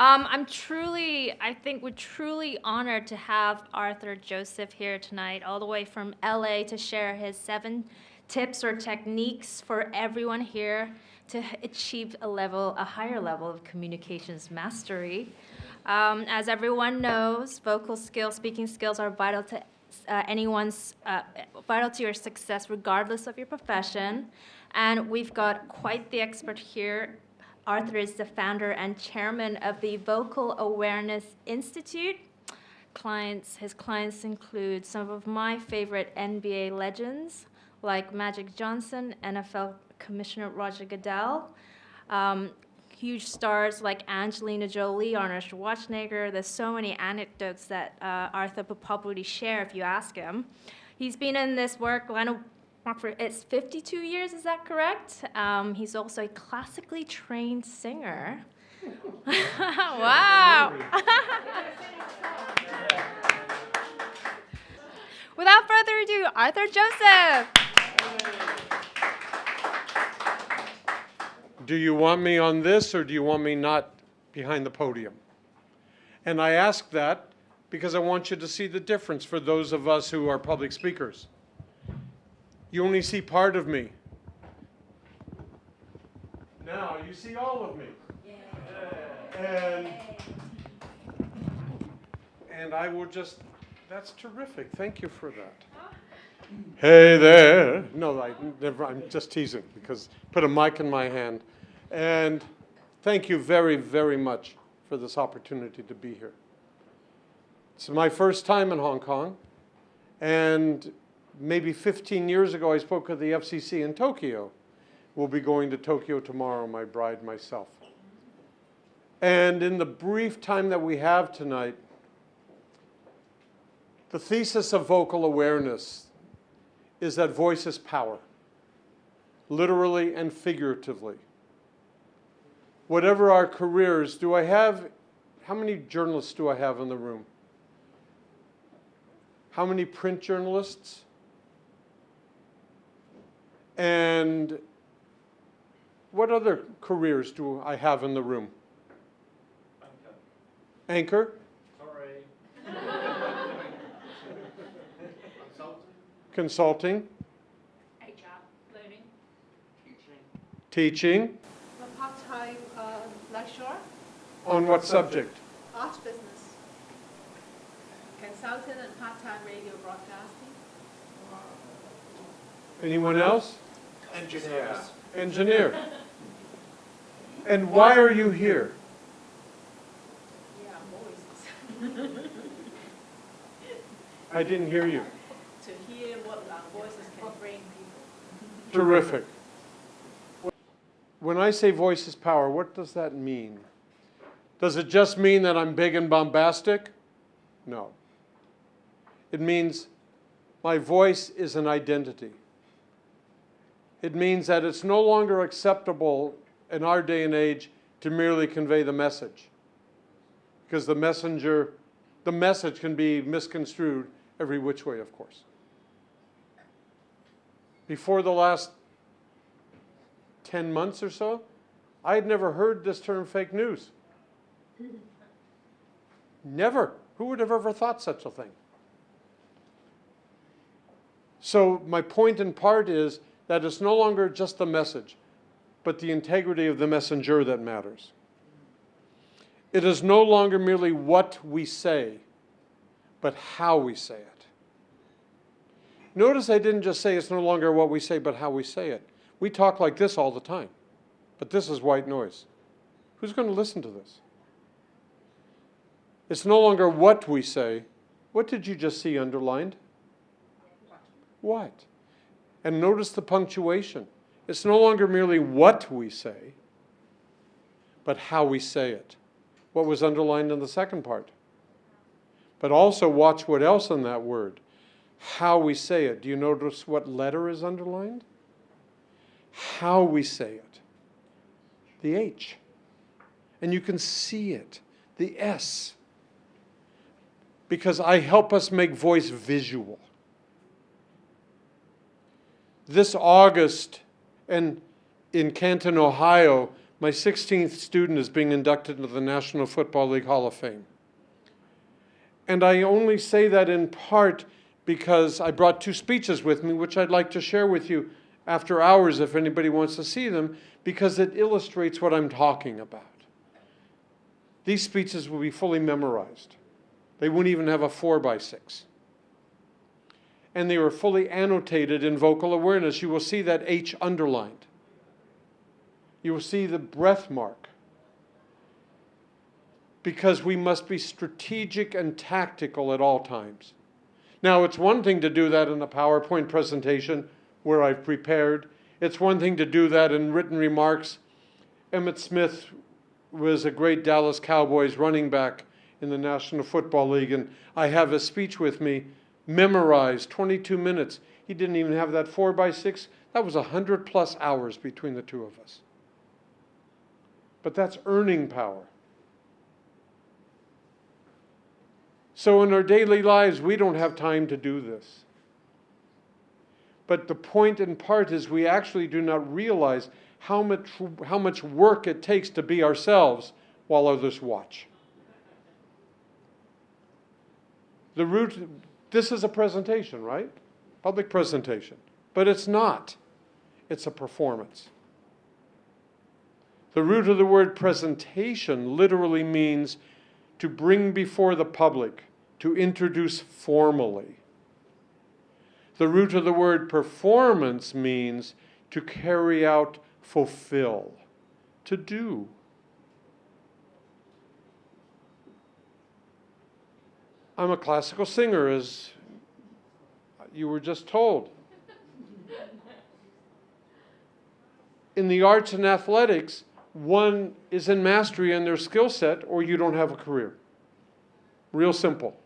I think we're truly honored to have Arthur Joseph here tonight, all the way from LA, to share his 7 tips or techniques for everyone here to achieve a higher level of communications mastery. As everyone knows, vocal skills, speaking skills are vital to vital to your success, regardless of your profession. And we've got quite the expert here. Arthur is the founder and chairman of the Vocal Awareness Institute. His clients include some of my favorite NBA legends, like Magic Johnson, NFL Commissioner Roger Goodell, huge stars like Angelina Jolie, Arnold Schwarzenegger. There's so many anecdotes that Arthur would probably share if you ask him. He's been in this work, for it's 52 years, is that correct? He's also a classically trained singer. Wow. Without further ado, Arthur Joseph. Do you want me on this, or do you want me not behind the podium? And I ask that because I want you to see the difference for those of us who are public speakers. You only see part of me. Now you see all of me. And I will just, that's terrific. Thank you for that. Hey there. No, I'm just teasing because put a mic in my hand. And thank you very, very much for this opportunity to be here. It's my first time in Hong Kong, and maybe 15 years ago I spoke at the FCC in Tokyo. We'll be going to Tokyo tomorrow, my bride, myself. And in the brief time that we have tonight, the thesis of vocal awareness is that voice is power, literally and figuratively. Whatever our careers, how many journalists do I have in the room? How many print journalists? And what other careers do I have in the room? Anchor? Sorry. Consulting. HR, learning. Teaching. A part-time lecturer. On what subject? Art business. Consultant and part-time radio broadcasting. Anyone else? Engineers. Engineer. And why are you here? Yeah, voices. I didn't hear you. To hear what our voices can bring people. Terrific. When I say voice is power, what does that mean? Does it just mean that I'm big and bombastic? No. It means my voice is an identity. It means that it's no longer acceptable in our day and age to merely convey the message, because the message can be misconstrued every which way, of course. Before the last 10 months or so, I had never heard this term fake news. Never. Who would have ever thought such a thing? So my point in part is that it's no longer just the message, but the integrity of the messenger that matters. It is no longer merely what we say, but how we say it. Notice I didn't just say it's no longer what we say, but how we say it. We talk like this all the time, but this is white noise. Who's going to listen to this? It's no longer what we say. What did you just see underlined? What? And notice the punctuation. It's no longer merely what we say, but how we say it. What was underlined in the second part? But also watch what else in that word. How we say it. Do you notice what letter is underlined? How we say it. The H. And you can see it. The S. Because I help us make voice visual. This August, and in Canton, Ohio, My 16th student is being inducted into the National Football League Hall of Fame. And I only say that in part because I brought 2 speeches with me, which I'd like to share with you after hours if anybody wants to see them, because it illustrates what I'm talking about. These speeches will be fully memorized. They wouldn't even have a 4x6. And they were fully annotated in vocal awareness. You will see that H underlined. You will see the breath mark. Because we must be strategic and tactical at all times. Now, it's one thing to do that in a PowerPoint presentation where I've prepared. It's one thing to do that in written remarks. Emmitt Smith was a great Dallas Cowboys running back in the National Football League, and I have his speech with me, memorized, 22 minutes. He didn't even have that 4x6. That was 100+ hours between the two of us. But that's earning power. So in our daily lives, we don't have time to do this. But the point in part is we actually do not realize how much work it takes to be ourselves while others watch. This is a presentation, right? Public presentation. But it's not. It's a performance. The root of the word presentation literally means to bring before the public, to introduce formally. The root of the word performance means to carry out, fulfill, to do. I'm a classical singer, as you were just told. In the arts and athletics, one is in mastery in their skill set, or you don't have a career. Real simple.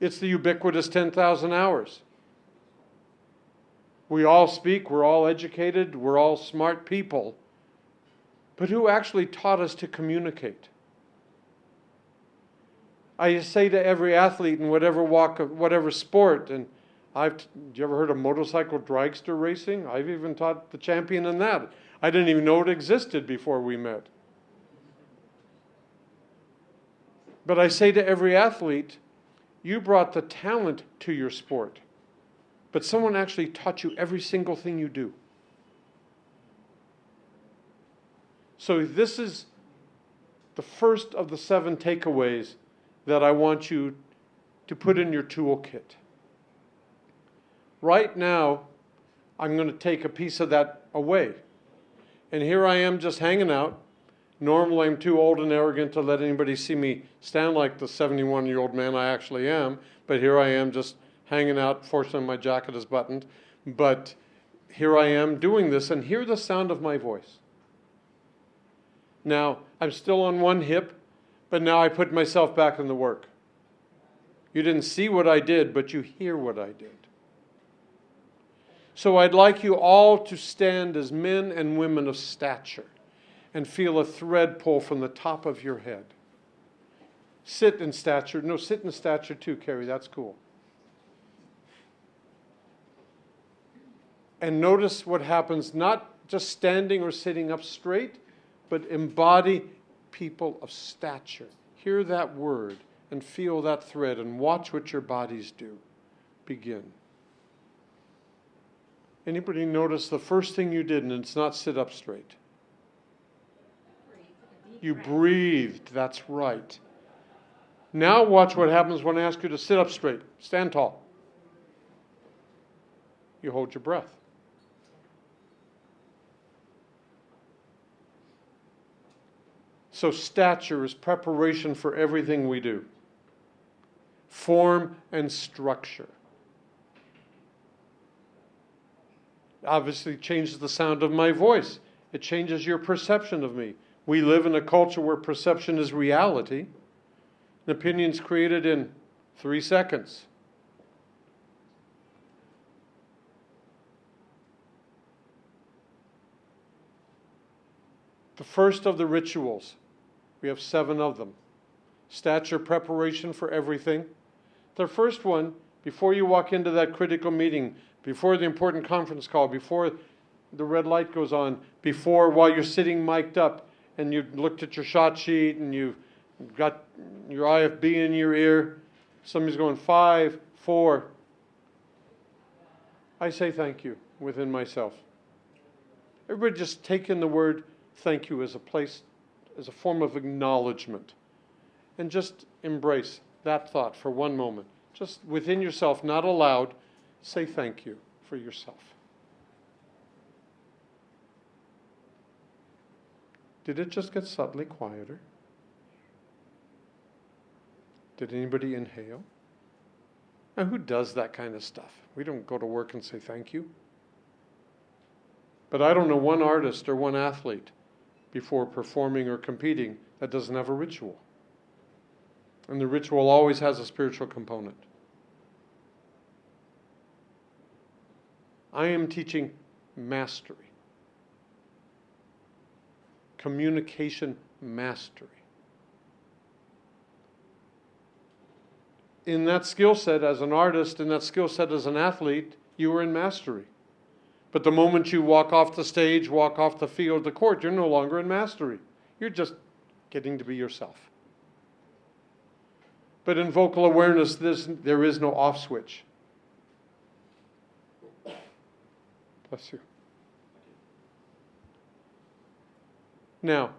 It's the ubiquitous 10,000 hours. We all speak, we're all educated, we're all smart people. But who actually taught us to communicate? I say to every athlete in whatever walk of whatever sport, and you ever heard of motorcycle dragster racing? I've even taught the champion in that. I didn't even know it existed before we met. But I say to every athlete, you brought the talent to your sport, but someone actually taught you every single thing you do. So this is the first of the 7 takeaways that I want you to put in your toolkit. Right now, I'm going to take a piece of that away. And here I am just hanging out. Normally, I'm too old and arrogant to let anybody see me stand like the 71-year-old man I actually am. But here I am just hanging out. Fortunately, my jacket is buttoned. But here I am doing this, and hear the sound of my voice. Now, I'm still on one hip, but now I put myself back in the work. You didn't see what I did, but you hear what I did. So I'd like you all to stand as men and women of stature and feel a thread pull from the top of your head. Sit in stature. No, sit in stature too, Carrie. That's cool. And notice what happens, not just standing or sitting up straight, but embody people of stature. Hear that word and feel that thread and watch what your bodies do. Begin. Anybody notice the first thing you did, and it's not sit up straight? You breathed, that's right. Now watch what happens when I ask you to sit up straight. Stand tall. You hold your breath. So stature is preparation for everything we do. Form and structure. Obviously changes the sound of my voice. It changes your perception of me. We live in a culture where perception is reality. An opinion's created in 3 seconds. The first of the rituals, we have 7 of them. Stature, preparation for everything. The first one, before you walk into that critical meeting, before the important conference call, before the red light goes on before, while you're sitting mic'd up and you looked at your shot sheet and you've got your IFB in your ear, somebody's going 5, 4. I say thank you within myself. Everybody just take in the word thank you as a form of acknowledgement. And just embrace that thought for one moment. Just within yourself, not aloud, say thank you for yourself. Did it just get subtly quieter? Did anybody inhale? Now, who does that kind of stuff? We don't go to work and say thank you. But I don't know one artist or one athlete before performing or competing that doesn't have a ritual. And the ritual always has a spiritual component. I am teaching mastery. Communication mastery. In that skill set as an artist, in that skill set as an athlete, you are in mastery. But the moment you walk off the stage, walk off the field, the court, you're no longer in mastery. You're just getting to be yourself. But in vocal awareness, there is no off switch. Bless you. Now,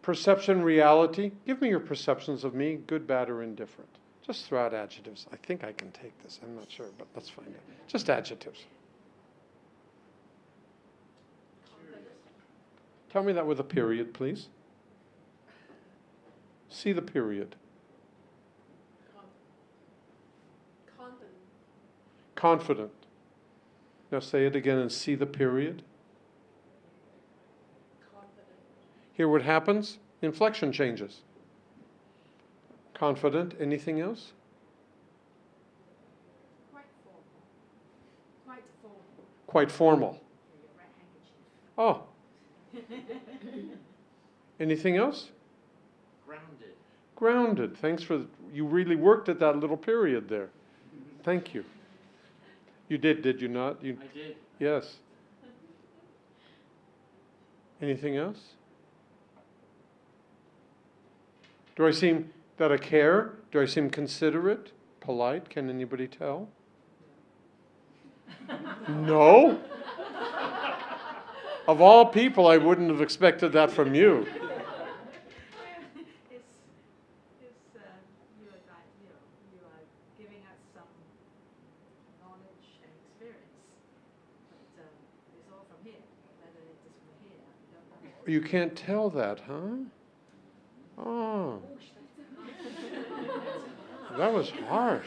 perception, reality. Give me your perceptions of me, good, bad, or indifferent. Just throw out adjectives. I think I can take this. I'm not sure, but let's find out. Just adjectives. Tell me that with a period, please. See the period. Confident. Now say it again and see the period. Confident. Hear what happens? Inflection changes. Confident. Anything else? Quite formal. Quite formal. Quite formal. Your right handkerchief. Oh. Anything else? Grounded. Grounded. Thanks for, you really worked at that little period there. Thank you. You did you not? I did. Yes. Anything else? Do I seem that I care? Do I seem considerate? Polite? Can anybody tell? No? Of all people, I wouldn't have expected that from you. You are giving us some knowledge and experience, but it's all from here. Whether it is from here, I don't know. You can't tell that, huh? Oh, that was harsh.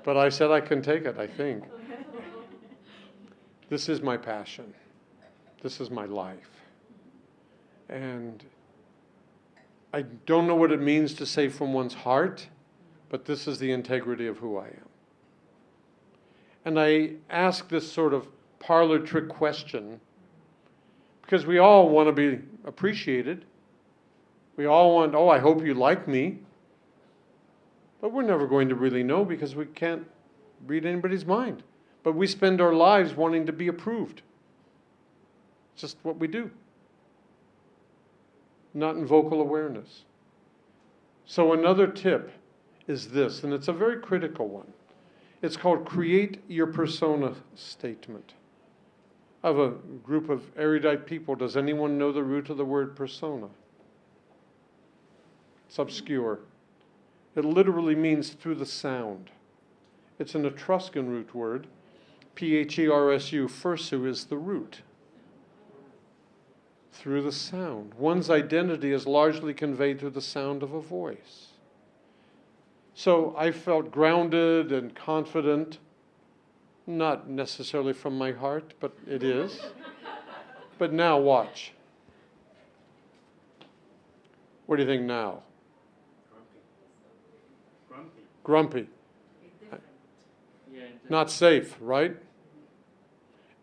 But I said I can take it, I think. This is my passion. This is my life. And I don't know what it means to say from one's heart, but this is the integrity of who I am. And I ask this sort of parlor trick question because we all want to be appreciated. We all want, oh, I hope you like me. But we're never going to really know because we can't read anybody's mind. But we spend our lives wanting to be approved. It's just what we do. Not in vocal awareness. So another tip is this, and it's a very critical one. It's called create your persona statement. I have a group of erudite people. Does anyone know the root of the word persona? It's obscure. It literally means through the sound. It's an Etruscan root word. P-H-E-R-S-U, fursu is the root. Through the sound. One's identity is largely conveyed through the sound of a voice. So I felt grounded and confident, not necessarily from my heart, but it is. But now watch. What do you think now? Grumpy. Yeah. Not safe, right?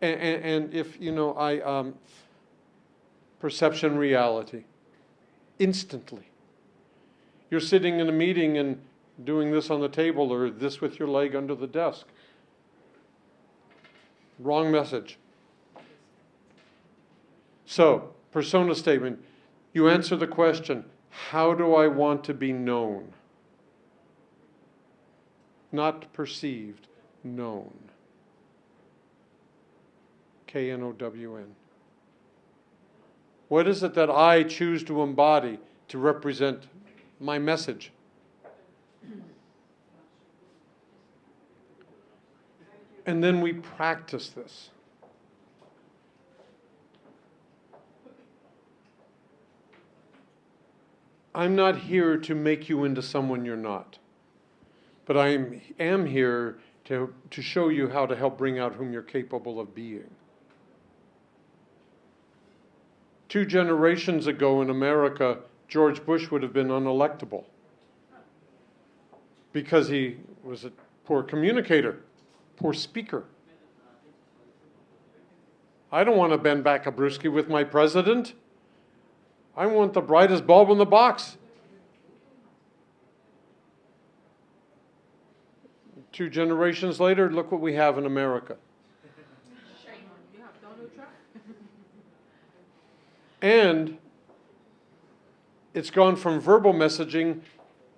And if, I, perception, reality, instantly. You're sitting in a meeting and doing this on the table or this with your leg under the desk. Wrong message. So, persona statement. You answer the question, how do I want to be known? Not perceived, known. K-N-O-W-N. What is it that I choose to embody to represent my message? And then we practice this. I'm not here to make you into someone you're not. But I am here to show you how to help bring out whom you're capable of being. 2 generations ago in America, George Bush would have been unelectable because he was a poor communicator, poor speaker. I don't want to bend back a brewski with my president. I want the brightest bulb in the box. 2 generations later, look what we have in America. Shame on you. Have Donald Trump. And it's gone from verbal messaging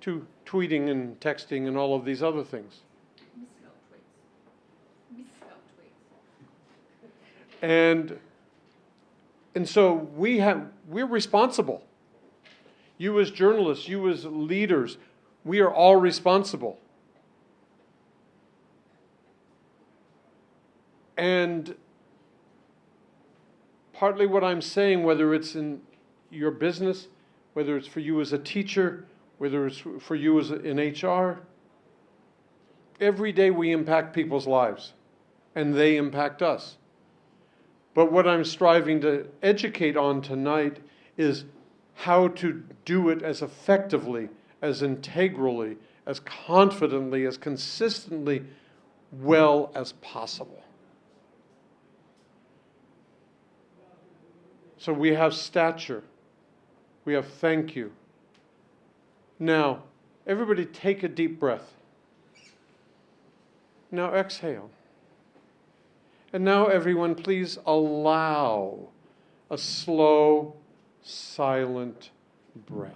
to tweeting and texting and all of these other things. Misspelled tweets. Misspelled tweets. And so we're responsible. You as journalists, you as leaders, we are all responsible. And partly what I'm saying, whether it's in your business, whether it's for you as a teacher, whether it's for you as in HR, every day we impact people's lives, and they impact us. But what I'm striving to educate on tonight is how to do it as effectively, as integrally, as confidently, as consistently well as possible. So we have stature. We have thank you. Now, everybody take a deep breath. Now exhale. And now everyone, please allow a slow, silent breath.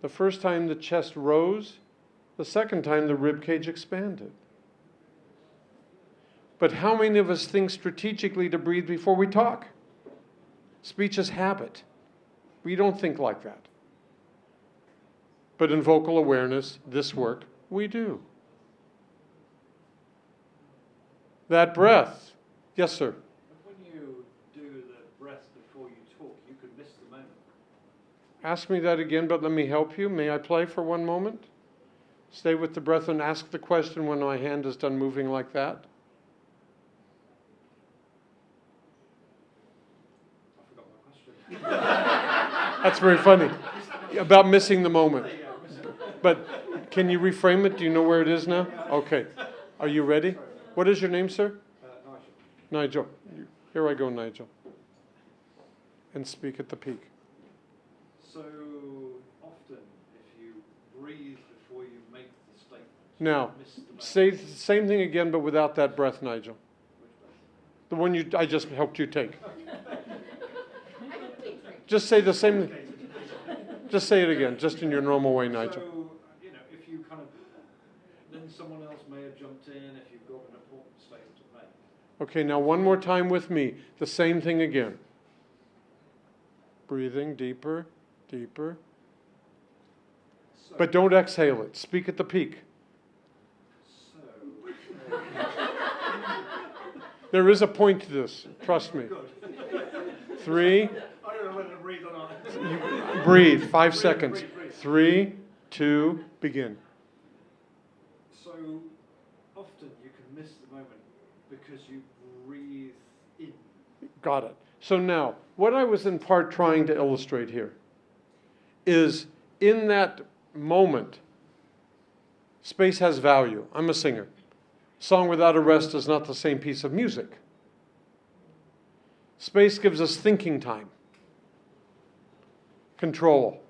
The first time the chest rose, the second time the rib cage expanded. But how many of us think strategically to breathe before we talk? Speech is habit. We don't think like that. But in vocal awareness, this work, we do. That breath. Yes, sir. When you do the breath before you talk, you could miss the moment. Ask me that again, but let me help you. May I play for one moment? Stay with the breath and ask the question when my hand is done moving like that. That's very funny. About missing the moment. But can you reframe it? Do you know where it is now? Okay. Are you ready? What is your name, sir? Nigel. Nigel. Here I go, Nigel. And speak at the peak. So often, if you breathe before you make the statement, Now, you miss the moment. say the same thing again, but without that breath, Nigel. Which breath? The one I just helped you take. Just say the same. Just say it again, just in your normal way, Nigel. So, if you kind of, then someone else may have jumped in if you've got an important statement to make. Okay, now one more time with me. The same thing again. Breathing deeper, deeper. So, But don't exhale it. Speak at the peak. so There is a point to this. Trust me. good. 3. I don't know whether to breathe or not. Breathe. 5 seconds. breathe. 3, 2, begin. So often you can miss the moment because you breathe in. Got it. So now, what I was in part trying to illustrate here is in that moment, space has value. I'm a singer. Song without a rest is not the same piece of music. Space gives us thinking time, control.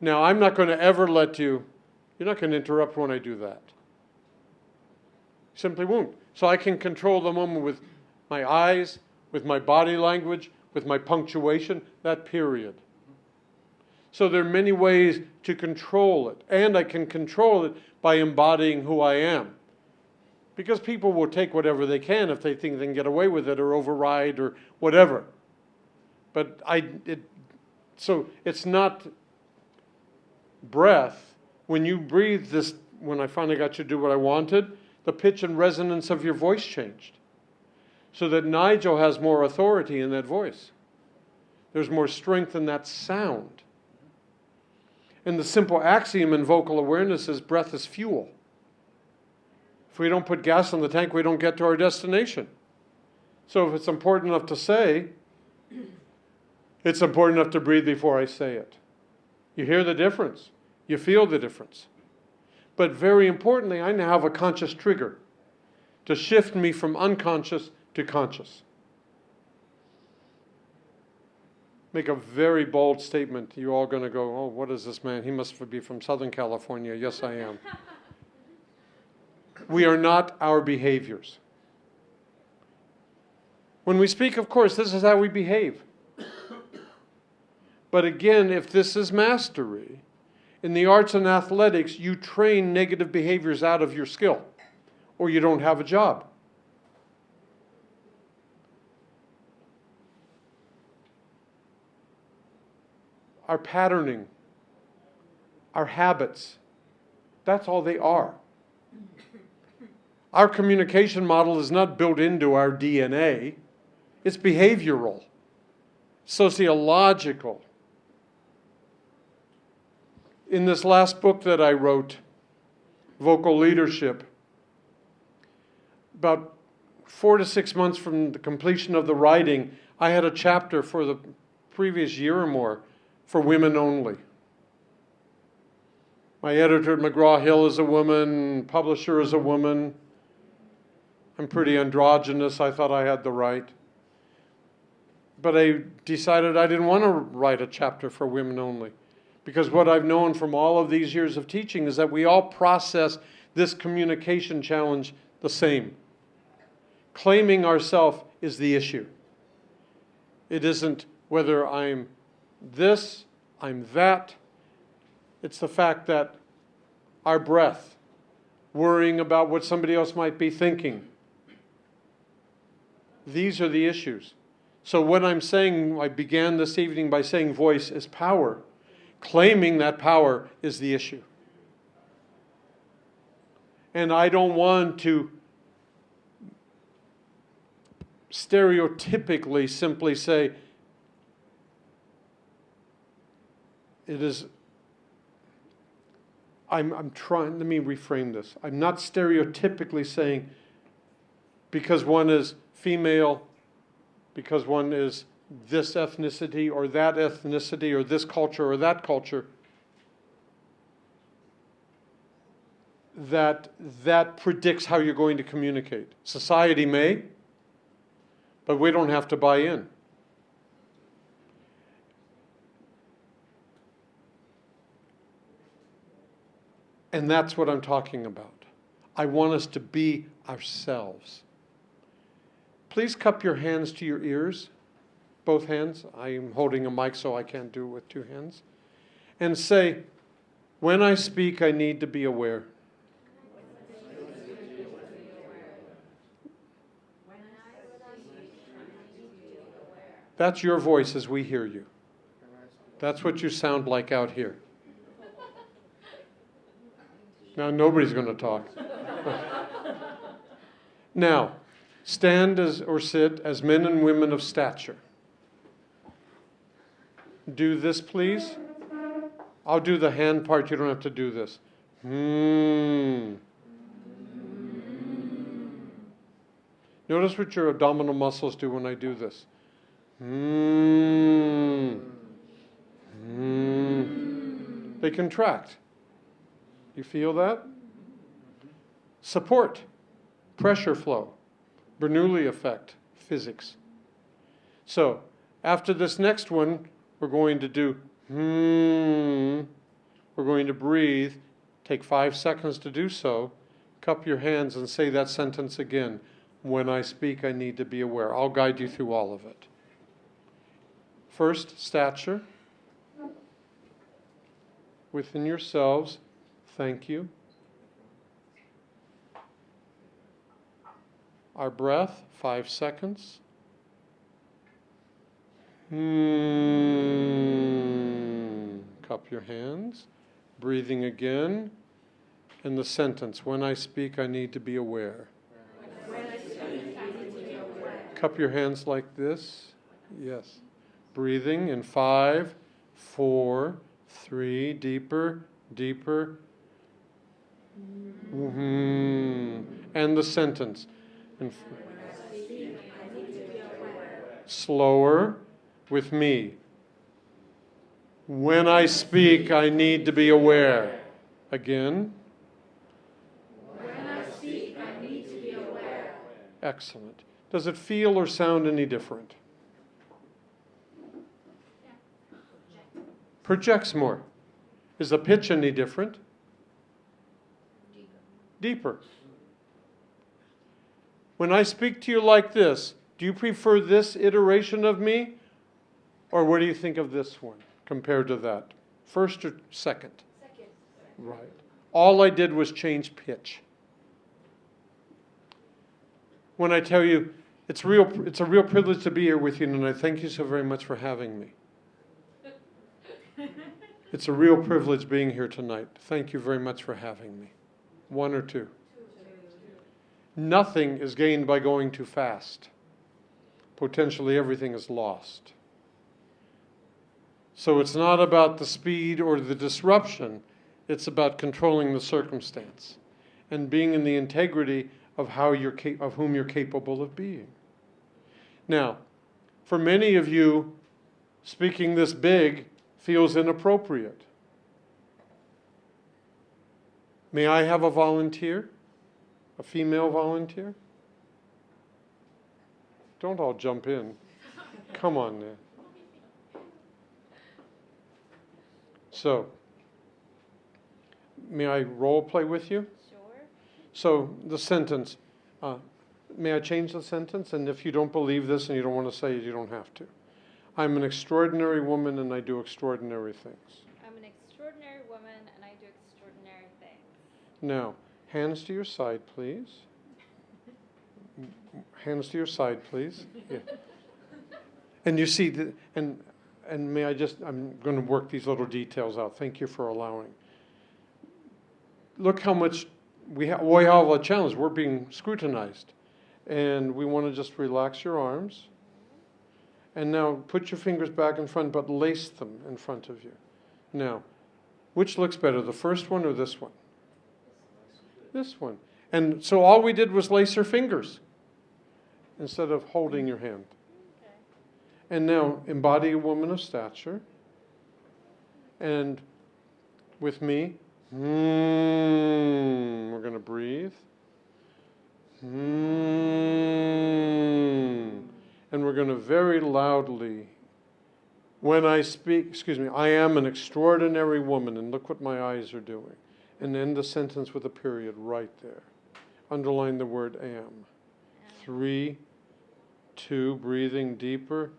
Now, I'm not going to ever let you You're not going to interrupt when I do that. You simply won't. So I can control the moment with my eyes, with my body language, with my punctuation, that period. So there are many ways to control it. And I can control it by embodying who I am. Because people will take whatever they can if they think they can get away with it or override or whatever. But so it's not breath. When you breathe this, when I finally got you to do what I wanted, the pitch and resonance of your voice changed. So that Nigel has more authority in that voice. There's more strength in that sound. And the simple axiom in vocal awareness is breath is fuel. If we don't put gas in the tank, we don't get to our destination. So if it's important enough to say, it's important enough to breathe before I say it. You hear the difference. You feel the difference. But very importantly, I now have a conscious trigger to shift me from unconscious to conscious. Make a very bold statement. You're all going to go, oh, what is this man? He must be from Southern California. Yes, I am. We are not our behaviors. When we speak, of course, this is how we behave. But again, if this is mastery, in the arts and athletics, you train negative behaviors out of your skill, or you don't have a job. Our patterning, our habits, that's all they are. Our communication model is not built into our DNA. It's behavioral, sociological. In this last book that I wrote, Vocal Leadership, about 4 to 6 months from the completion of the writing, I had a chapter for the previous year or more for women only. My editor at McGraw-Hill is a woman, publisher is a woman. I'm pretty androgynous. I thought I had the right. But I decided I didn't want to write a chapter for women only. Because what I've known from all of these years of teaching is that we all process this communication challenge the same. Claiming ourselves is the issue. It isn't whether I'm this, I'm that. It's the fact that our breath, worrying about what somebody else might be thinking. These are the issues. So what I'm saying, I began this evening by saying voice is power. Claiming that power is the issue. And I don't want to stereotypically simply say, it is, I'm trying, let me reframe this. I'm not stereotypically saying because one is female, because one is this ethnicity or that ethnicity or this culture or that culture, that predicts how you're going to communicate. Society may, but we don't have to buy in. And that's what I'm talking about. I want us to be ourselves. Please cup your hands to your ears. Both hands. I am holding a mic, so I can't do it with two hands. And say, when I speak, I need to be aware. That's your voice as we hear you. That's what you sound like out here. Now, nobody's going to talk. Now, stand or sit as men and women of stature. Do this, please. I'll do the hand part. You don't have to do this. Notice what your abdominal muscles do when I do this. They contract. You feel that? Support, pressure flow, Bernoulli effect, physics. So, after this next one, we're going to do we're going to breathe Take 5 seconds to do so. Cup your hands and say that sentence again. When I speak, I need to be aware. I'll guide you through all of it. First, stature. Within yourselves, thank you. Our breath, 5 seconds. Cup your hands. Breathing again. And the sentence, when I speak, I need to be aware. Cup your hands like this. Yes. Breathing in 5, 4, 3, deeper, deeper. And the sentence. Slower with me. When I speak, I need to be aware. Again. When I speak, I need to be aware. Excellent. Does it feel or sound any different? Projects more. Is the pitch any different? Deeper. When I speak to you like this, do you prefer this iteration of me? Or what do you think of this one compared to that? First or second? Second. Right. All I did was change pitch. When I tell you, it's a real privilege to be here with you, and I thank you so very much for having me. It's a real privilege being here tonight. Thank you very much for having me. 1 or 2? Nothing is gained by going too fast. Potentially everything is lost. So it's not about the speed or the disruption. It's about controlling the circumstance and being in the integrity of whom you're capable of being. Now, for many of you, speaking this big feels inappropriate. May I have a volunteer? A female volunteer? Don't all jump in. Come on now. So, may I role play with you? Sure. So, the sentence, may I change the sentence? And if you don't believe this and you don't want to say it, you don't have to. I'm an extraordinary woman and I do extraordinary things. I'm an extraordinary woman and I do extraordinary things. Now, hands to your side, please. Hands to your side, please. Yeah. And you see, and may I just, I'm going to work these little details out. Thank you for allowing. Look how much we have a challenge. We're being scrutinized. And we want to just relax your arms. And now put your fingers back in front, but lace them in front of you. Now, which looks better, the first one or this one? This one. And so all we did was lace her fingers instead of holding your hand. Okay. And now embody a woman of stature. And with me, we're going to breathe. And we're going to very loudly, when I speak, I am an extraordinary woman, and look what my eyes are doing. And end the sentence with a period right there. Underline the word am. 3, 2, breathing deeper,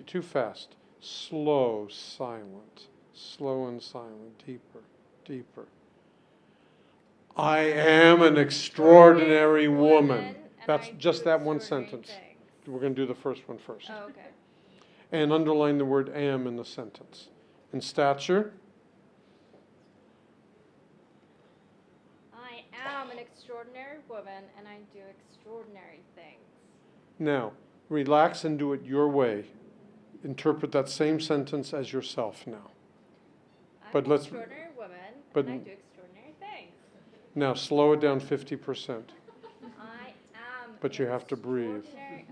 too fast. Slow, silent. Slow and silent, deeper, deeper. I am an extraordinary woman. That's just that one sentence. We're going to do the first one first. Oh, okay. And underline the word am in the sentence. In stature, I am an extraordinary woman and I do extraordinary things. now relax and do it your way. Interpret that same sentence as yourself now. But I'm an extraordinary woman and I do extraordinary things. Now slow it down 50%. I am. But you have to breathe. extraordinary-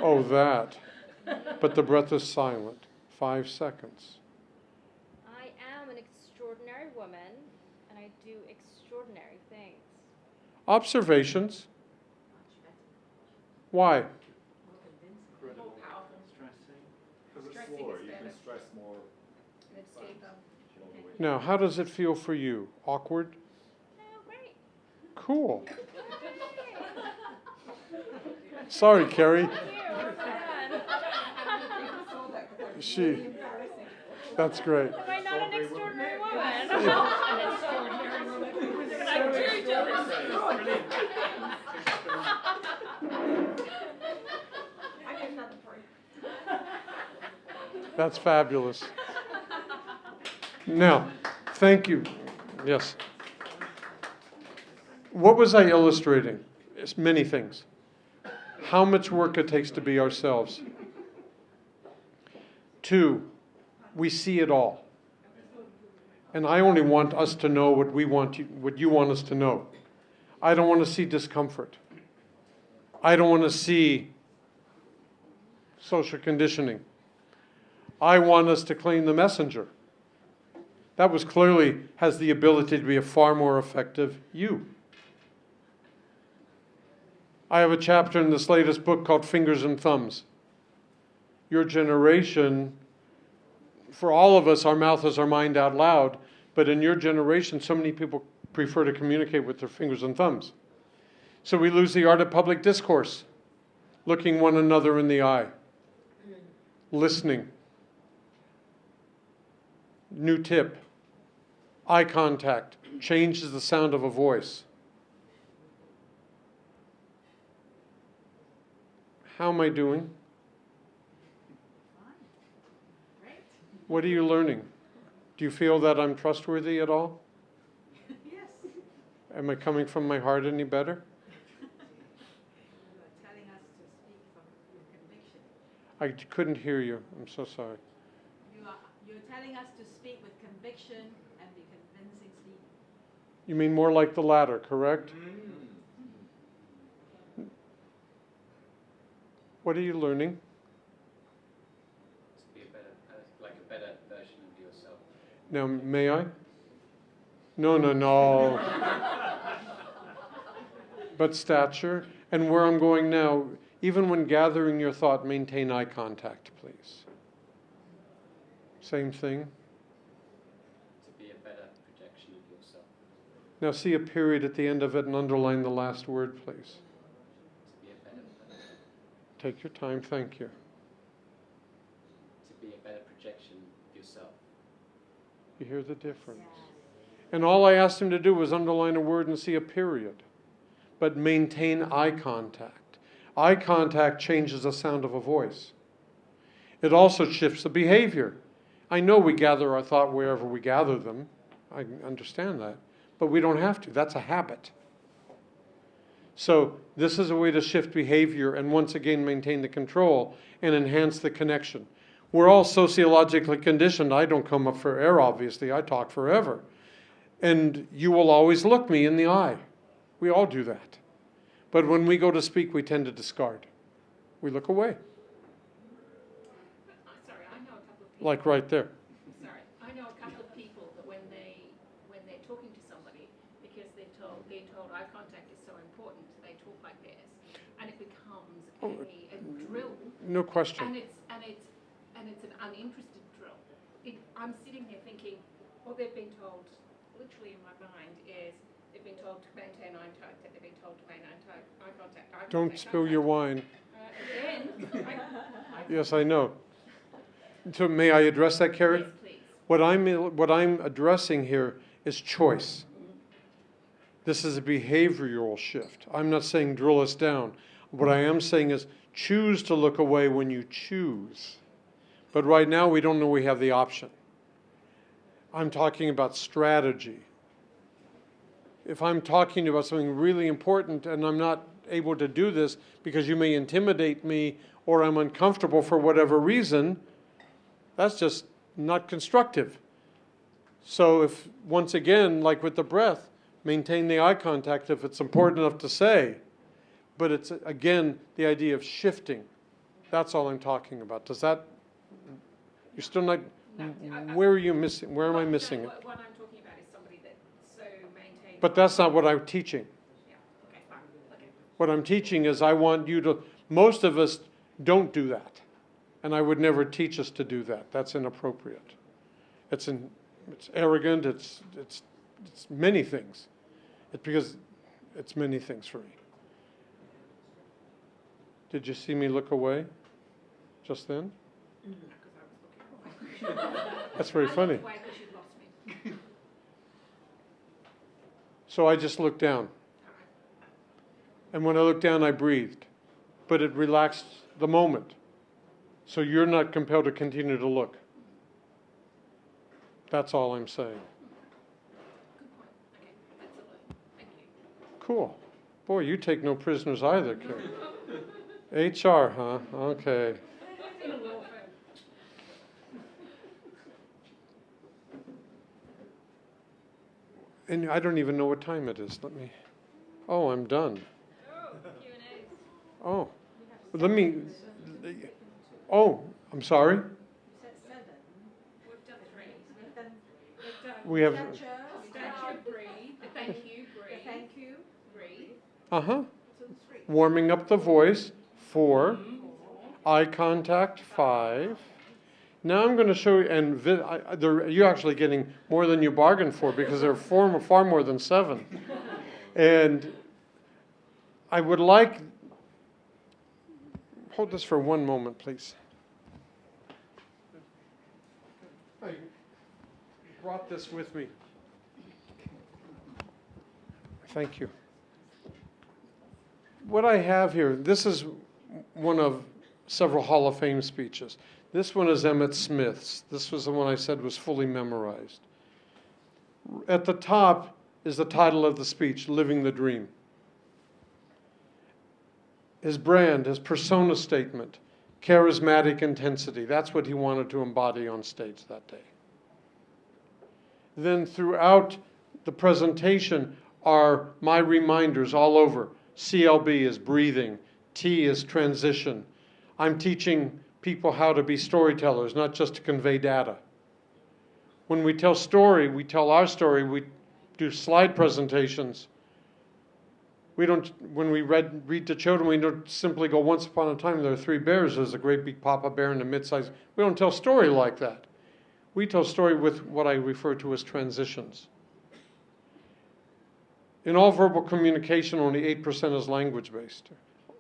Oh, that. But the breath is silent. 5 seconds. I am an extraordinary woman and I do extraordinary things. Observations. Why? Incredible. More powerful. Stressing. Because it's Stressing slower, is you can better. stress more. Let's take them. Now, how does it feel for you? Awkward? Oh, great. Cool. Sorry, Carrie. She. That's great. Am I not an extraordinary woman? I'm very jealous. I get nothing for you. That's fabulous. Now, thank you. Yes. What was I illustrating? It's many things. How much work it takes to be ourselves. 2, we see it all. And I only want us to know what you want us to know. I don't want to see discomfort. I don't want to see social conditioning. I want us to claim the messenger. That was clearly has the ability to be a far more effective you. I have a chapter in this latest book called Fingers and Thumbs. Your generation, for all of us, our mouth is our mind out loud, but in your generation, so many people prefer to communicate with their fingers and thumbs. So we lose the art of public discourse, looking one another in the eye, listening. New tip, eye contact changes the sound of a voice. How am I doing? Great. What are you learning? Do you feel that I'm trustworthy at all? Yes. Am I coming from my heart any better? You are telling us to speak from your conviction. I couldn't hear you. I'm so sorry. You're telling us to speak with conviction and be convincing speaking. You mean more like the latter, correct? What are you learning? To be a better, like a better version of yourself. Now, may I? No. But stature. And where I'm going now, even when gathering your thought, maintain eye contact, please. Same thing. To be a better projection of yourself. Now see a period at the end of it and underline the last word, please. To be a better person. Take your time, thank you. To be a better projection of yourself. You hear the difference? And all I asked him to do was underline a word and see a period. But maintain eye contact. Eye contact changes the sound of a voice. It also shifts the behavior. I know we gather our thought wherever we gather them. I understand that. But we don't have to. That's a habit. So this is a way to shift behavior and once again maintain the control and enhance the connection. We're all sociologically conditioned. I don't come up for air, obviously. I talk forever. And you will always look me in the eye. We all do that. But when we go to speak, we tend to discard. We look away. Sorry, I know a couple of people. Like right there. Sorry, I know a couple of people that when they're talking to somebody, because they're told eye contact is so important, they talk like this, and it becomes a drill. No question. And it's an uninterested drill. I'm sitting here thinking, what they've been told, literally in my mind, is they've been told to maintain eye contact. They've been told to maintain eye contact. Don't spill your wine. Again. Yes, I know. So may I address that, Carrie? Yes, please. What I'm addressing here is choice. This is a behavioral shift. I'm not saying drill us down. What I am saying is choose to look away when you choose. But right now we don't know we have the option. I'm talking about strategy. If I'm talking about something really important and I'm not able to do this because you may intimidate me or I'm uncomfortable for whatever reason, that's just not constructive. So if, once again, like with the breath, maintain the eye contact if it's important enough to say. But it's, again, the idea of shifting. That's all I'm talking about. Does that, you're still not, where are you missing, where am I missing it? What I'm talking about is somebody that so maintains. But that's not what I'm teaching. Yeah, okay, fine, okay. What I'm teaching is I want you to, most of us don't do that. And I would never teach us to do that. That's inappropriate. It's it's arrogant, it's many things. It's because it's many things for me. Did you see me look away just then? Because I was looking away. That's very funny. I looked away because you lost me. So I just looked down. And when I looked down, I breathed. But it relaxed the moment. So you're not compelled to continue to look. That's all I'm saying. Good point. Okay, that's a lot. Thank you. Cool. Boy, you take no prisoners either, Carrie. HR, huh? Okay. In a law firm. And I don't even know what time it is. Let me. Oh, I'm done. Oh, Q&As. Oh, let me. Oh, I'm sorry. You said 7. We've done 3. We've done We have. Stature, Stature, breathe. The thank you, the breathe. thank you, Breathe. Uh-huh. so 3. Warming up the voice. 4. Eye contact. 5. Now I'm going to show you, and you're actually getting more than you bargained for because there are far more than 7. And I would like, hold this for one moment, please. I brought this with me. Thank you. What I have here, this is one of several Hall of Fame speeches. This one is Emmett Smith's. This was the one I said was fully memorized. At the top is the title of the speech, Living the Dream. His brand, his persona statement, charismatic intensity. That's what he wanted to embody on stage that day. Then throughout the presentation are my reminders all over. CLB is breathing. T is transition. I'm teaching people how to be storytellers, not just to convey data. When we tell story, we tell our story, we do slide presentations. We don't, when we read to children, we don't simply go, once upon a time there were 3 bears. There's a great big papa bear and a mid-sized. We don't tell story like that. We tell story with what I refer to as transitions. In all verbal communication, only 8% is language-based.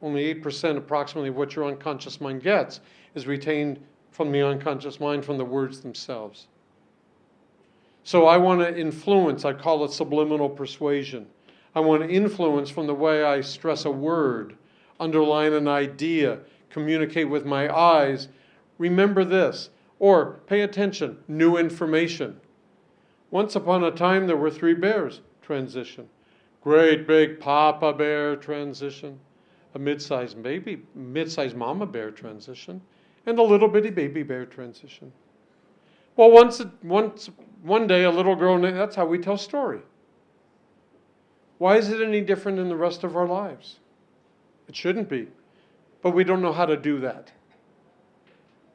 Only 8% approximately what your unconscious mind gets is retained from the unconscious mind from the words themselves. So I want to influence, I call it subliminal persuasion. I want to influence from the way I stress a word, underline an idea, communicate with my eyes. Remember this, or pay attention, new information. Once upon a time there were 3 bears, transition. Great big papa bear, transition. A mid-sized mama bear, transition. And a little bitty baby bear, transition. Well, one day a little girl, that's how we tell story. Why is it any different in the rest of our lives? It shouldn't be. But we don't know how to do that.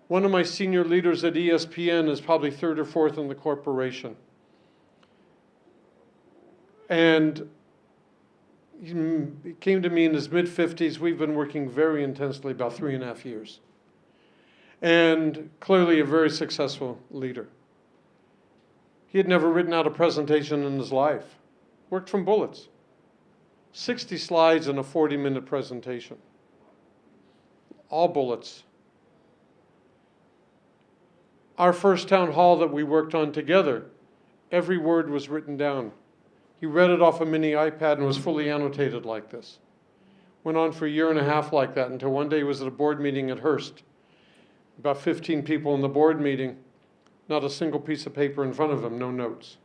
One of my senior leaders at ESPN is probably 3rd or 4th in the corporation. And he came to me in his mid-50s. We've been working very intensely, about 3.5 years. And clearly a very successful leader. He had never written out a presentation in his life. Worked from bullets. 60 slides in a 40-minute presentation. All bullets. Our first town hall that we worked on together, every word was written down. He read it off a mini iPad and was fully annotated like this. Went on for 1.5 years like that until one day he was at a board meeting at Hearst. About 15 people in the board meeting, not a single piece of paper in front of him, no notes.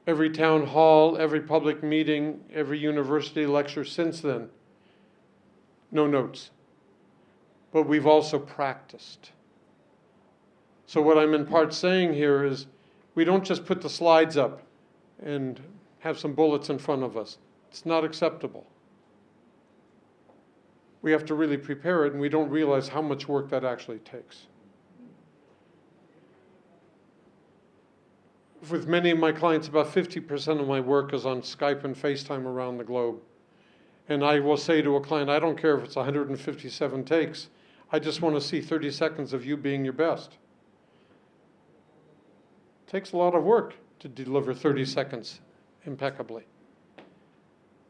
Every town hall, every public meeting, every university lecture since then, no notes. But we've also practiced. So what I'm in part saying here is we don't just put the slides up and have some bullets in front of us. It's not acceptable. We have to really prepare it, and we don't realize how much work that actually takes. With many of my clients, about 50% of my work is on Skype and FaceTime around the globe. And I will say to a client, I don't care if it's 157 takes. I just want to see 30 seconds of you being your best. It takes a lot of work to deliver 30 seconds impeccably.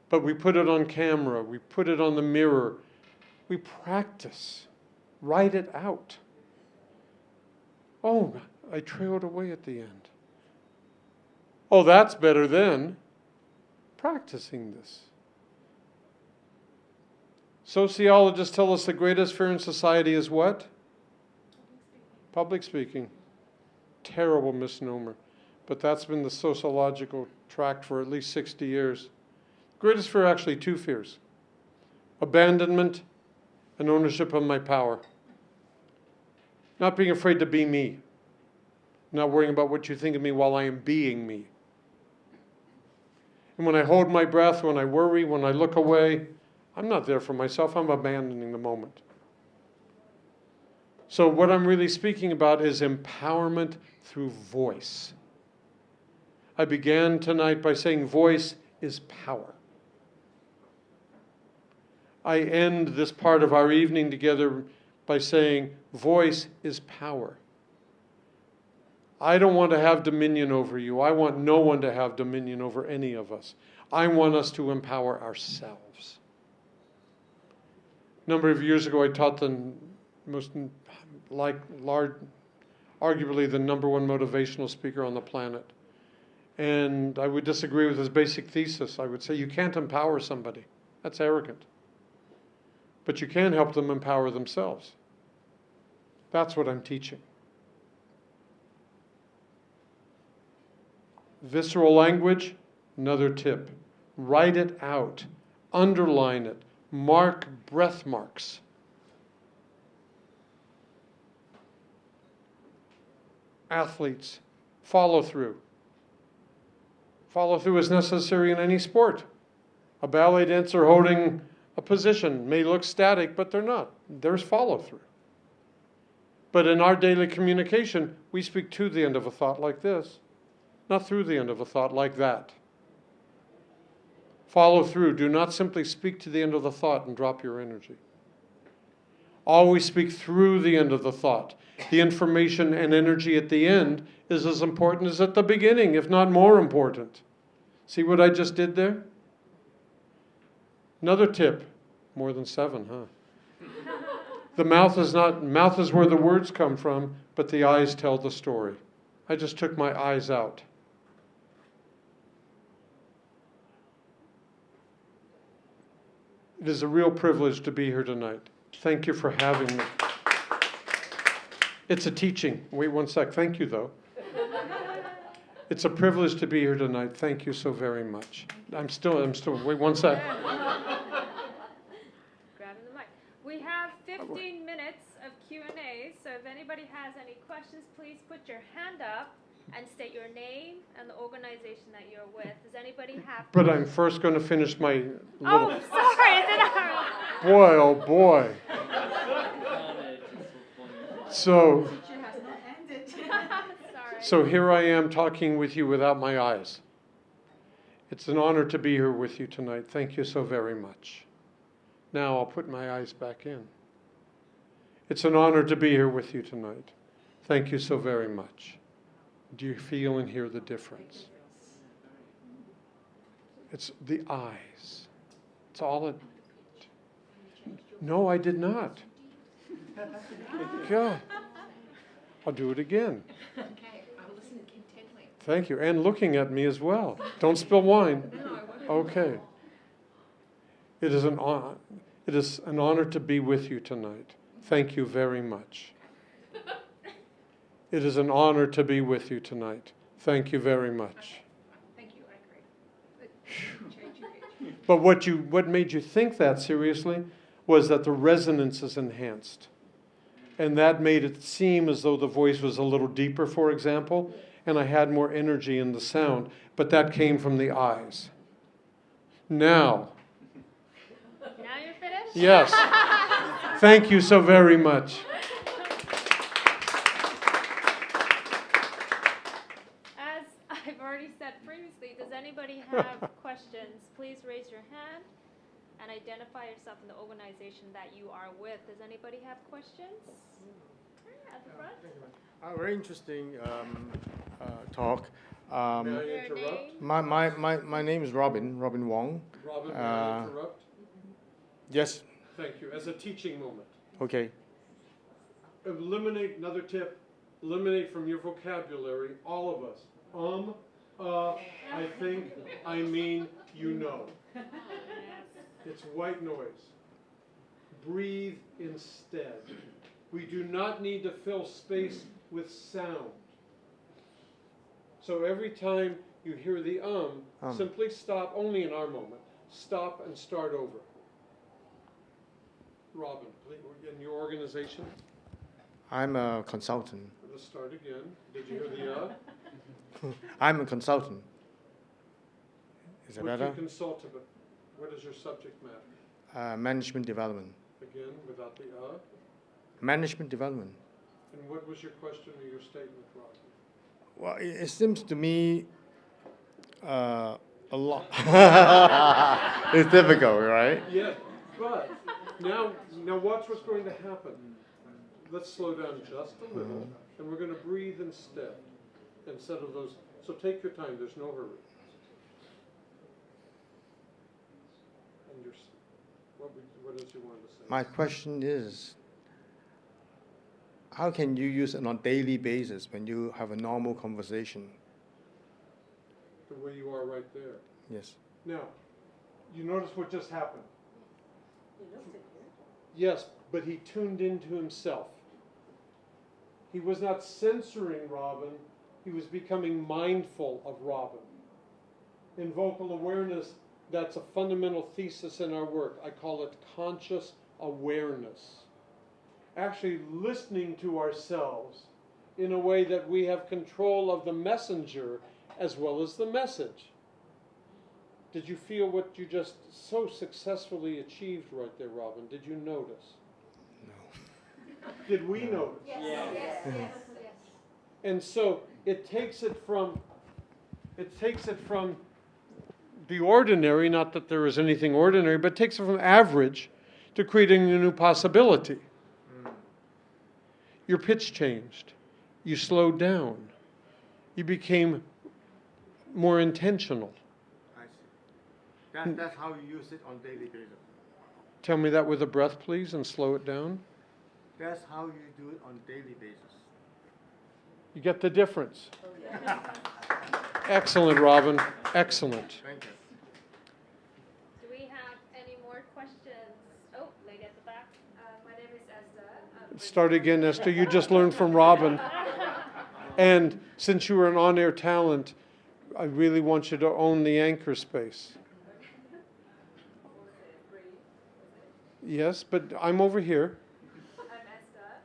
But we put it on camera, we put it on the mirror, we practice, write it out. Oh, I trailed away at the end. Oh, that's better than practicing this. Sociologists tell us the greatest fear in society is what? Public speaking. Terrible misnomer. But that's been the sociological tract for at least 60 years. Greatest fear, actually, two fears. Abandonment and ownership of my power. Not being afraid to be me. Not worrying about what you think of me while I am being me. And when I hold my breath, when I worry, when I look away, I'm not there for myself. I'm abandoning the moment. So what I'm really speaking about is empowerment through voice. I began tonight by saying voice is power. I end this part of our evening together by saying voice is power. I don't want to have dominion over you. I want no one to have dominion over any of us. I want us to empower ourselves. A number of years ago, I taught the most, arguably the number one motivational speaker on the planet. And I would disagree with his basic thesis. I would say you can't empower somebody. That's arrogant. But you can help them empower themselves. That's what I'm teaching. Visceral language, another tip. Write it out. Underline it. Mark breath marks. Athletes, follow through. Follow through is necessary in any sport. A ballet dancer holding a position may look static, but they're not. There's follow through. But in our daily communication, we speak to the end of a thought like this, not through the end of a thought like that. Follow through. Do not simply speak to the end of the thought and drop your energy. Always speak through the end of the thought. The information and energy at the end is as important as at the beginning, if not more important. See what I just did there? Another tip. More than 7, huh? The mouth is where the words come from, but the eyes tell the story. I just took my eyes out. It is a real privilege to be here tonight. Thank you for having me. It's a teaching. Wait one sec. Thank you, though. It's a privilege to be here tonight. Thank you so very much. I'm still, wait one sec. Grabbing the mic. We have 15 minutes of Q&A, so if anybody has any questions, please put your hand up and state your name and the organization that you're with. Does anybody have? But I'm first going to finish my little... Oh, sorry. Did I... Boy, oh boy. So, Teacher has not ended. Sorry. so here I am talking with you without my eyes. It's an honor to be here with you tonight. Thank you so very much. Now I'll put my eyes back in. It's an honor to be here with you tonight. Thank you so very much. Do you feel and hear the difference? It's the eyes. It's all it... No, I did not. God. I'll do it again. Okay, I'll listen intently. Thank you. And looking at me as well. Don't spill wine. No, I won't. Okay. It is an honor to be with you tonight. Thank you very much. It is an honor to be with you tonight. Thank you very much. Thank you, I agree. Change your pitch. But what made you think that seriously was that the resonance is enhanced. And that made it seem as though the voice was a little deeper, for example, and I had more energy in the sound, but that came from the eyes. Now you're finished? yes. Thank you so very much. As I've already said previously, does anybody have questions? Please raise your hand and identify yourself in the organization that you are with. Does anybody have questions? at the front. Very interesting talk. May I interrupt? My name is Robin Wong. Robin, may I interrupt? Yes, Thank you. As a teaching moment. okay. Eliminate, another tip, eliminate from your vocabulary, all of us. I think, I mean, you know. It's white noise. Breathe instead. We do not need to fill space with sound. So every time you hear the simply stop, only in our moment, stop and start over. Robin, please, in your organization, I'm a consultant. let's start again. Did you hear the I'm a consultant. Is it What do better? you consult about? What is your subject matter? Management development. Again, without the Management development. And what was your question or your statement, Robin? Well, it seems to me a lot. It's difficult, right? Yeah, but now watch what's going to happen. Let's slow down just a little, and we're going to breathe instead of those. So take your time. There's no hurry. And what else you want to say? My question is, how can you use it on a daily basis when you have a normal conversation? The way you are right there. Yes. Now, you notice what just happened. He looked at you. Yes, but he tuned into himself. He was not censoring Robin, he was becoming mindful of Robin. In vocal awareness, that's a fundamental thesis in our work. I call it conscious awareness. Actually listening to ourselves in a way that we have control of the messenger as well as the message. Did you feel what you just so successfully achieved right there, Robin? Did you notice? No. Did we notice? Yes. And so it takes it from the ordinary, not that there is anything ordinary, but takes it from average to creating a new possibility. Your pitch changed. You slowed down. You became more intentional. I see. That's how you use it on a daily basis. Tell me that with a breath, please, and slow it down. That's how you do it on a daily basis. You get the difference. Excellent, Robin. Excellent. Thank you. Do we have any more questions? Oh, lady at the back. My name is Esther. Start again, Esther. You just learned from Robin. And since you were an on-air talent, I really want you to own the anchor space. Yes, but I'm over here. I'm Esther.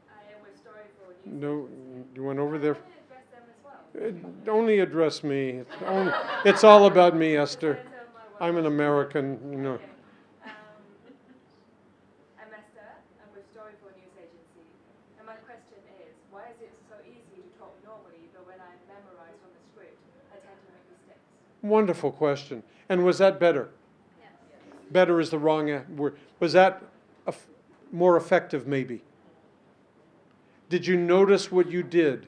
I am with Story for News. No, you went over there. I want to address them as well. Only address me. It's all about me, Esther. Can I tell my work? I'm an American, Okay. I'm Esther. I'm with Story for News Agency. And my question is, why is it so easy to talk normally, but when I memorize from the script, I tend to make mistakes? Wonderful question. And was that better? Yes. Better is the wrong word. Was that more effective, maybe? Did you notice what you did?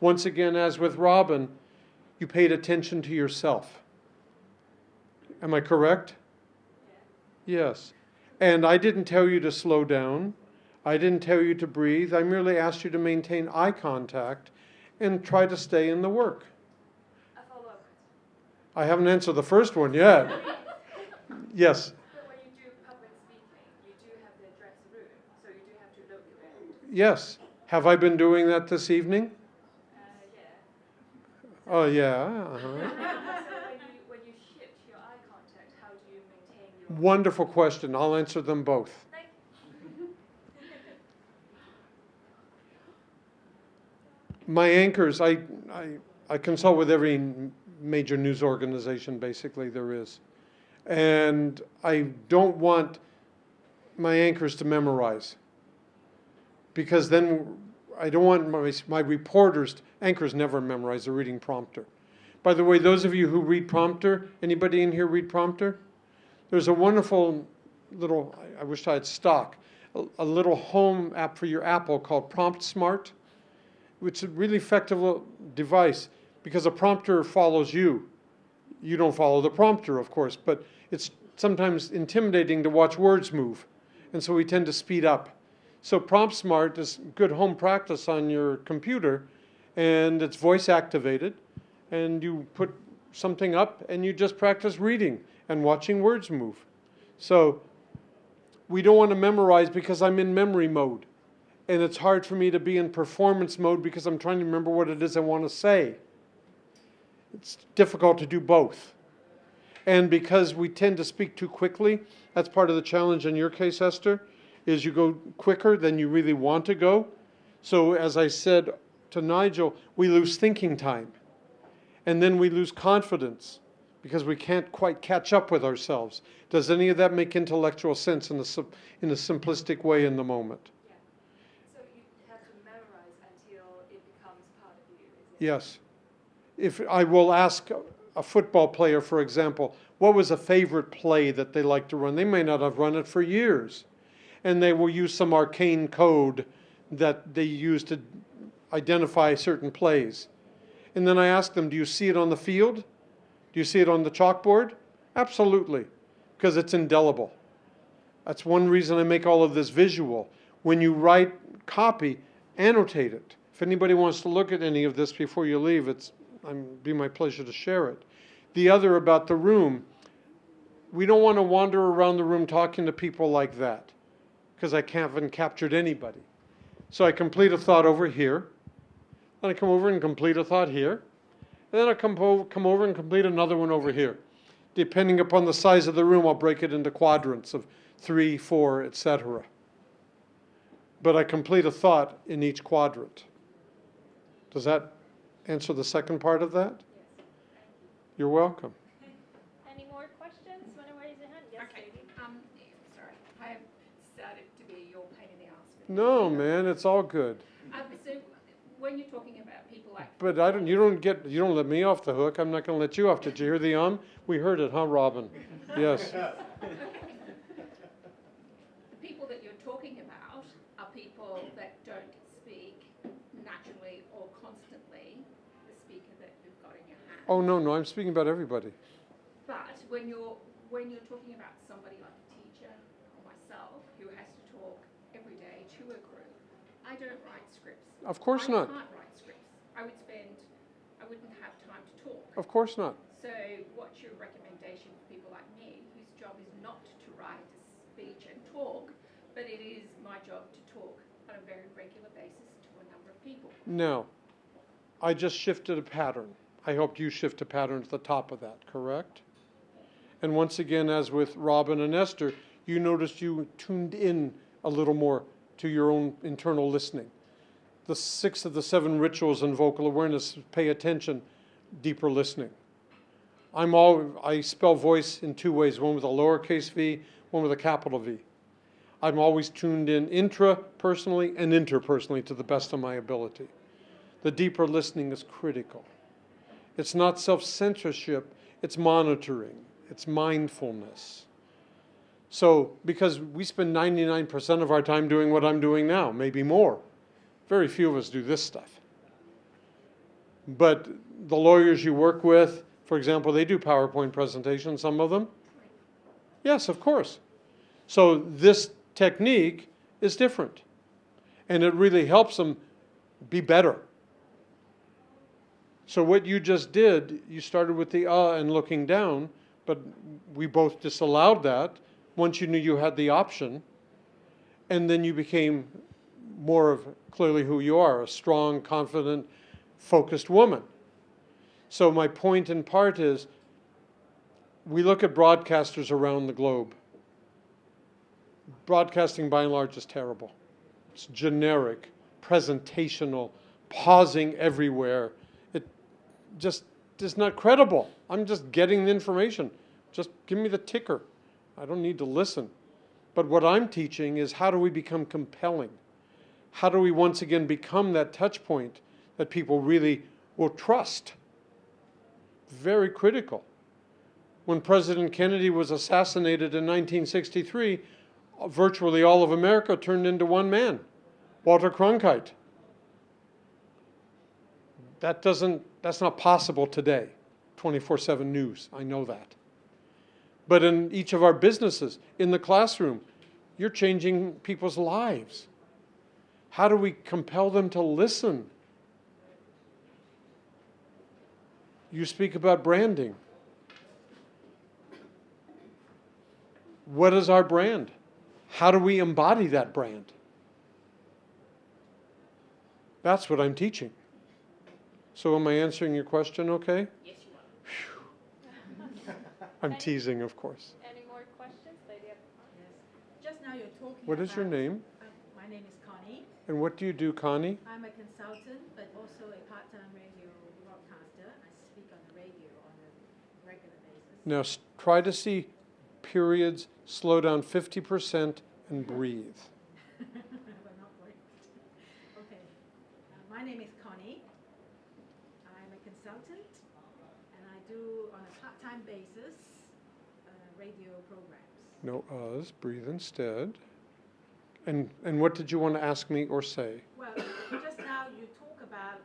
Once again, as with Robin, you paid attention to yourself. Am I correct? Yes. And I didn't tell you to slow down. I didn't tell you to breathe. I merely asked you to maintain eye contact and try to stay in the work. A follow-up. I haven't answered the first one yet. Yes. But when you do public speaking, you do have to address the room, so you do have to look around. Yes. Have I been doing that this evening? Yeah. Oh, yeah. Uh-huh. So when you shift your eye contact, how do you maintain your... Wonderful question. I'll answer them both. Thank My anchors, I consult with every major news organization, basically, there is. And I don't want my anchors to memorize. Because then I don't want my reporters, anchors never memorize a reading prompter. By the way, those of you who read prompter, anybody in here read prompter? There's a wonderful little, I wish I had stock, a little home app for your Apple called Prompt Smart, which is a really effective device because a prompter follows you. You don't follow the prompter, of course, but it's sometimes intimidating to watch words move. And so we tend to speed up. So Prompt Smart is good home practice on your computer, and it's voice activated, and you put something up and you just practice reading and watching words move. So we don't want to memorize because I'm in memory mode. And it's hard for me to be in performance mode because I'm trying to remember what it is I want to say. It's difficult to do both. And because we tend to speak too quickly, that's part of the challenge in your case, Esther, is you go quicker than you really want to go. So as I said to Nigel, we lose thinking time. And then we lose confidence because we can't quite catch up with ourselves. Does any of that make intellectual sense in a simplistic way in the moment? Yeah. So you have to memorize until it becomes part of you, is it? Yes. If I will ask a football player, for example, what was a favorite play that they like to run? They may not have run it for years. And they will use some arcane code that they use to identify certain plays. And then I ask them, do you see it on the field? Do you see it on the chalkboard? Absolutely, because it's indelible. That's one reason I make all of this visual. When you write copy, annotate it. If anybody wants to look at any of this before you leave, it'd be my pleasure to share it. The other about the room, we don't want to wander around the room talking to people like that, because I haven't captured anybody. So I complete a thought over here, then I come over and complete a thought here, and then I come over and complete another one over here. Depending upon the size of the room, I'll break it into quadrants of 3, 4, etc. But I complete a thought in each quadrant. Does that answer the second part of that? Yes. You're welcome. Any more questions? Want to raise your hand? Yes, Okay, baby. sorry, I have started to be your pain in the arse. No, man, it's all good. So when you're talking about people like. But you don't let me off the hook. I'm not going to let you off. Did you hear the We heard it, huh, Robin? Yes. The people that you're talking about are people that don't speak naturally or constantly the speaker that you've got in your hand. Oh, no, I'm speaking about everybody. But when you're talking about somebody like a teacher or myself who has to talk every day to a group, I don't write scripts. Of course not. I can't write scripts. I wouldn't have time to talk. Of course not. So what's your recommendation for people like me whose job is not to write a speech and talk, but it is my job to talk on a very regular basis to a number of people? No. I just shifted a pattern. I helped you shift a pattern at the top of that, correct? And once again, as with Robin and Esther, you noticed you tuned in a little more to your own internal listening. The 6 of the 7 rituals in vocal awareness, pay attention, deeper listening. I spell voice in 2 ways, one with a lowercase v, one with a capital V. I'm always tuned in intrapersonally and interpersonally to the best of my ability. The deeper listening is critical. It's not self-censorship, it's monitoring, it's mindfulness. So, because we spend 99% of our time doing what I'm doing now, maybe more. Very few of us do this stuff. But the lawyers you work with, for example, they do PowerPoint presentations, some of them. Yes, of course. So this technique is different. And it really helps them be better. So what you just did, you started with the and looking down, but we both disallowed that once you knew you had the option. And then you became more of clearly who you are, a strong, confident, focused woman. So my point in part is, we look at broadcasters around the globe. Broadcasting by and large is terrible. It's generic, presentational, pausing everywhere. It just is not credible. I'm just getting the information. Just give me the ticker. I don't need to listen. But what I'm teaching is, how do we become compelling? How do we once again become that touch point that people really will trust? Very critical. When President Kennedy was assassinated in 1963, virtually all of America turned into one man, Walter Cronkite. That's not possible today, 24/7 news, I know that. But in each of our businesses, in the classroom, you're changing people's lives. How do we compel them to listen? You speak about branding. What is our brand? How do we embody that brand? That's what I'm teaching. So am I answering your question okay? Yes, you are. I'm teasing, of course. Any more questions? Lady at the front. Yes. Just now you're talking What is your about- name? My name is Connie. And what do you do, Connie? I'm a consultant, but also a part-time radio broadcaster. I speak on the radio on a regular basis. Now try to see periods, slow down 50% and breathe. But not break. Okay. My name is Connie. I'm a consultant, and I do on a part-time basis radio programs. No uhs, breathe instead. And what did you want to ask me or say? Well, just now you talk about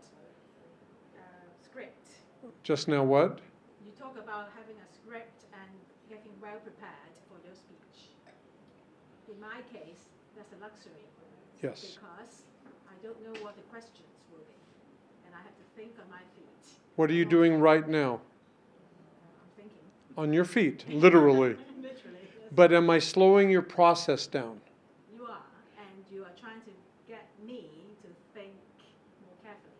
script. Just now what? You talk about having a script and getting well prepared for your speech. In my case, that's a luxury. Yes. Because I don't know what the questions will be, and I have to think on my feet. What are you doing right now? I'm thinking. On your feet, literally. Literally. Yes. But am I slowing your process down? You are, and you are trying to get me to think more carefully,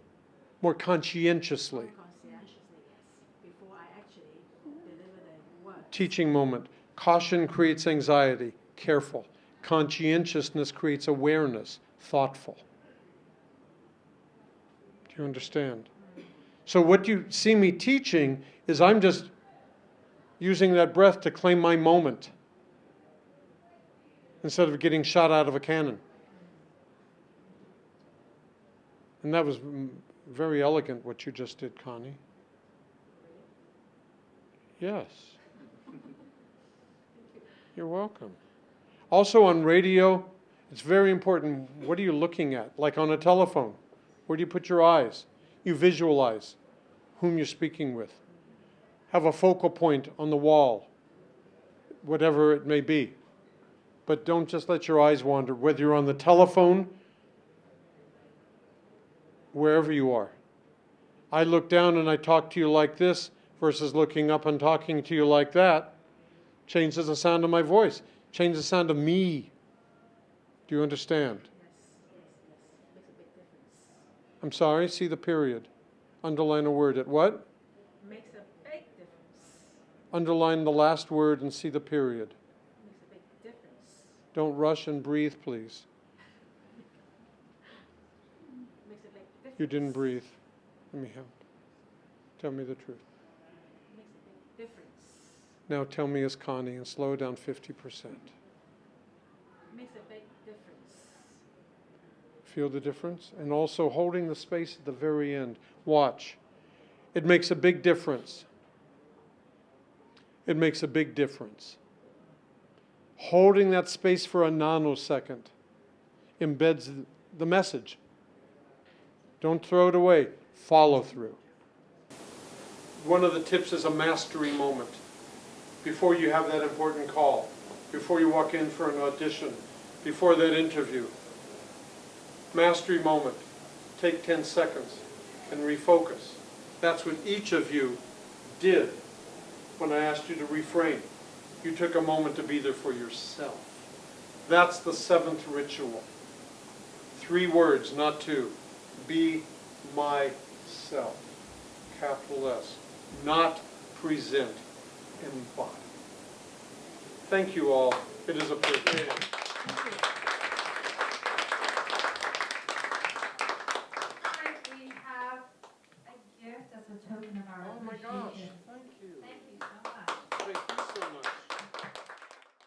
More conscientiously. more conscientiously, yes, before I actually deliver the word. Teaching moment. Caution creates anxiety. Careful. Conscientiousness creates awareness. Thoughtful. Do you understand? So what you see me teaching is I'm just using that breath to claim my moment instead of getting shot out of a cannon. And that was very elegant what you just did, Connie. Yes. You're welcome. Also on radio, it's very important. What are you looking at? Like on a telephone, where do you put your eyes? You visualize whom you're speaking with. Have a focal point on the wall, whatever it may be. But don't just let your eyes wander, whether you're on the telephone, wherever you are. I look down and I talk to you like this versus looking up and talking to you like that. Changes the sound of my voice. Changes the sound of me. Do you understand? Yes. Makes a big difference. I'm sorry, see the period. Underline a word at what? Makes a big difference. Underline the last word and see the period. Makes a big difference. Don't rush and breathe, please. Makes a big difference. You didn't breathe. Let me help. Tell me the truth. Makes a big difference. Now tell me as Connie and slow down 50%. Makes a big difference. Feel the difference? And also holding the space at the very end. Watch. It makes a big difference. It makes a big difference. Holding that space for a nanosecond embeds the message. Don't throw it away. Follow through. One of the tips is a mastery moment. Before you have that important call, before you walk in for an audition, before that interview. Mastery moment. Take 10 seconds and refocus. That's what each of you did when I asked you to refrain. You took a moment to be there for yourself. That's the 7th ritual. 3 words, not 2. Be myself. Capital S. Not present. Embody. Thank you all. It is a privilege.